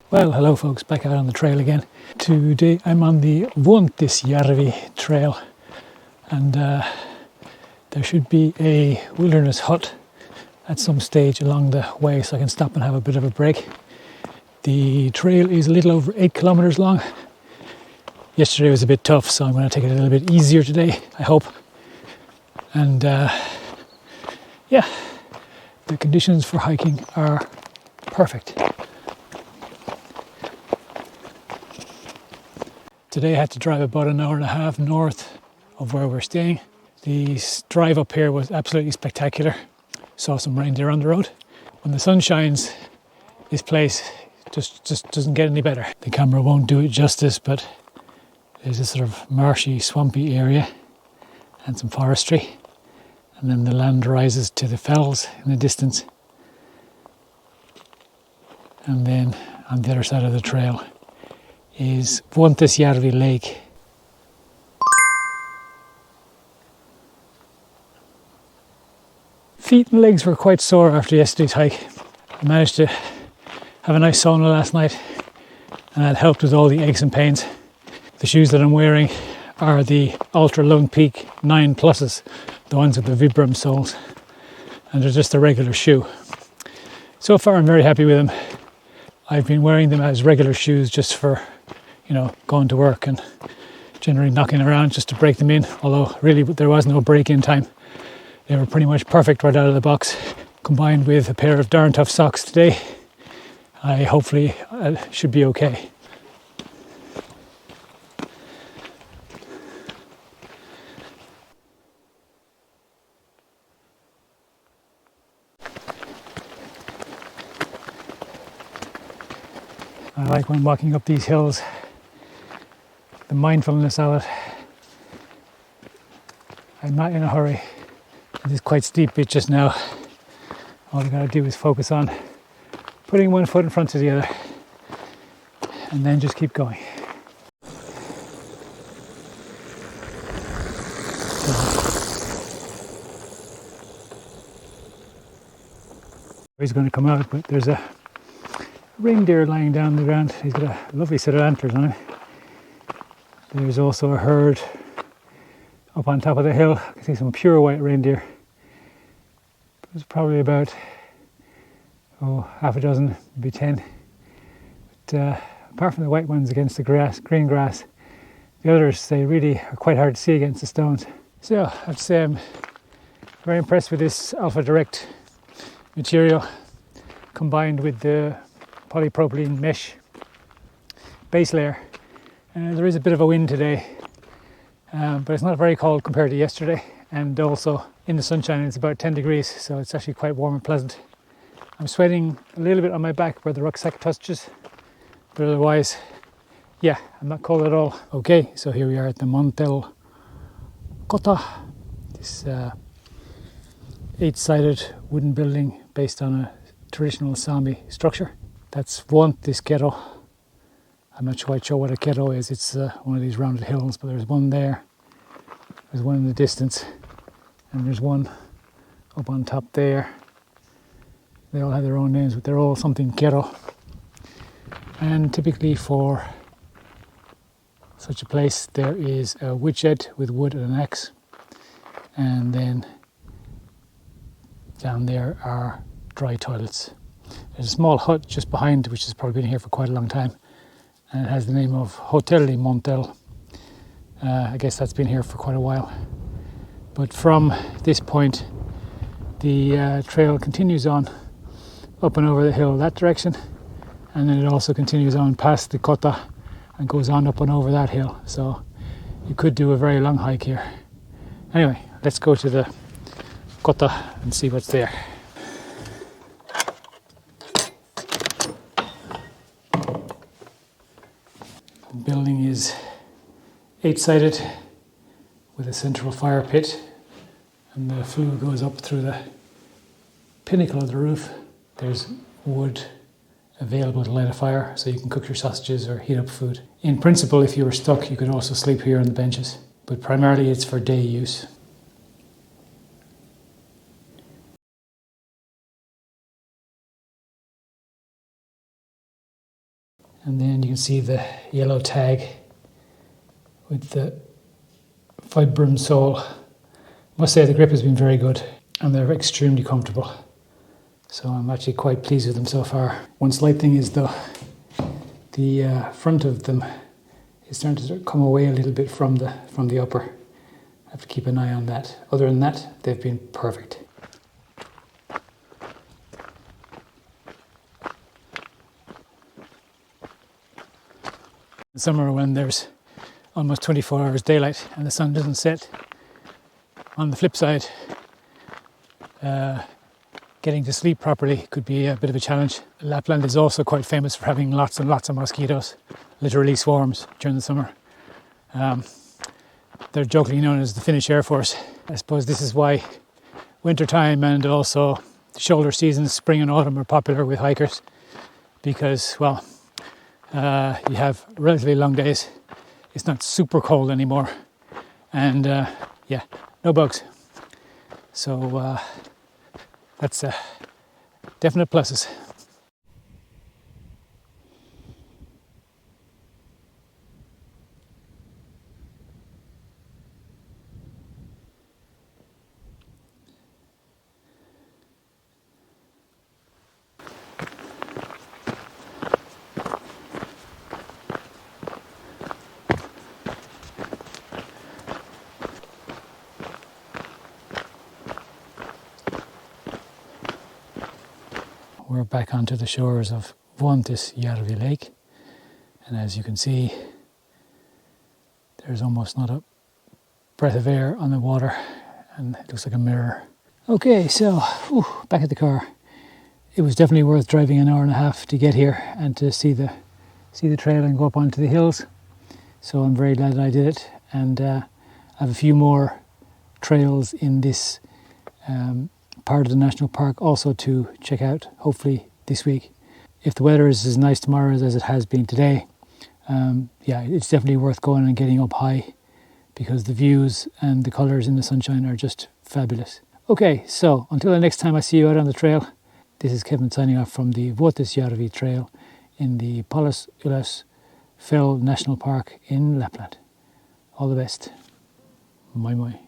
Well, hello folks, back out on the trail again. Today I'm on the Vuontisjärvi trail and there should be a wilderness hut at some stage along the way so I can stop and have a bit of a break. The trail is a little over 8 kilometers long. Yesterday was a bit tough, so I'm going to take it a little bit easier today, I hope. And yeah, the conditions for hiking are perfect. Today I had to drive about an hour and a half north of where we're staying. The drive up here was absolutely spectacular. Saw some reindeer on the road. When the sun shines, this place just doesn't get any better. The camera won't do it justice, but there's this sort of marshy, swampy area and some forestry. And then the land rises to the fells in the distance. And then on the other side of the trail is Vuontisjärvi Lake. Feet and legs were quite sore after yesterday's hike. I managed to have a nice sauna last night and that helped with all the aches and pains. The shoes that I'm wearing are the Ultra Lung Peak 9 Pluses, the ones with the Vibram soles, and they're just a regular shoe. So far I'm very happy with them. I've been wearing them as regular shoes just for, going to work and generally knocking around just to break them in, although really there was no break-in time. They were pretty much perfect right out of the box. Combined with a pair of darn tough socks today, I hopefully should be okay. I like when walking up these hills, the mindfulness of it. I'm not in a hurry. It is quite steep bit just now. All I gotta do is focus on putting one foot in front of the other and then just keep going. He's going to come out, but there's a reindeer lying down on the ground. He's got a lovely set of antlers on him. There's also a herd up on top of the hill. I can see some pure white reindeer. There's probably about half a dozen, maybe 10. But apart from the white ones against the green grass, the others, they really are quite hard to see against the stones. So I have to say I'm very impressed with this Alpha Direct material combined with the polypropylene mesh base layer. There is a bit of a wind today, but it's not very cold compared to yesterday, and also in the sunshine it's about 10 degrees, so it's actually quite warm and pleasant. I'm sweating a little bit on my back where the rucksack touches, but otherwise, yeah, I'm not cold at all. Okay, so here we are at the Montell Kota, this 8-sided wooden building based on a traditional Sami structure. That's Vuontisjärvi. I'm not quite sure what a kero is. It's one of these rounded hills, but there's one there. There's one in the distance, and there's one up on top there. They all have their own names, but they're all something kero. And typically for such a place, there is a woodshed with wood and an axe, and then down there are dry toilets. There's a small hut just behind, which has probably been here for quite a long time, and it has the name of Hotelli Montell. I guess that's been here for quite a while. But from this point, the trail continues on up and over the hill that direction, and then it also continues on past the Kota and goes on up and over that hill. So you could do a very long hike here. Anyway, let's go to the Kota and see what's there. The building is 8-sided with a central fire pit, and the flue goes up through the pinnacle of the roof. There's wood available to light a fire, so you can cook your sausages or heat up food. In principle, if you were stuck, you could also sleep here on the benches, but primarily it's for day use. And then you can see the yellow tag with the vibram sole. I must say the grip has been very good and they're extremely comfortable. So I'm actually quite pleased with them so far. One slight thing is though, the front of them is starting to come away a little bit from the upper. I have to keep an eye on that. Other than that, they've been perfect. In summer, when there's almost 24 hours daylight and the sun doesn't set, on the flip side, getting to sleep properly could be a bit of a challenge. Lapland is also quite famous for having lots and lots of mosquitoes, literally swarms during the summer. They're jokingly known as the Finnish Air Force. I suppose this is why wintertime and also the shoulder seasons, spring and autumn, are popular with hikers, because, well, you have relatively long days. It's not super cold anymore, and yeah, no bugs. So that's definite pluses. We're back onto the shores of Vuontisjärvi Lake, and as you can see, there's almost not a breath of air on the water, and it looks like a mirror. Okay, so back at the car. It was definitely worth driving an hour and a half to get here and to see the trail and go up onto the hills. So I'm very glad that I did it, and I have a few more trails in this part of the national park also to check out, hopefully this week. If the weather is as nice tomorrow as it has been today, yeah, it's definitely worth going and getting up high, because the views and the colours in the sunshine are just fabulous. Okay, so until the next time I see you out on the trail, this is Kevin signing off from the Vuontisjärvi trail in the Pallas-Ylläs National Park in Lapland. All the best. Moi moi.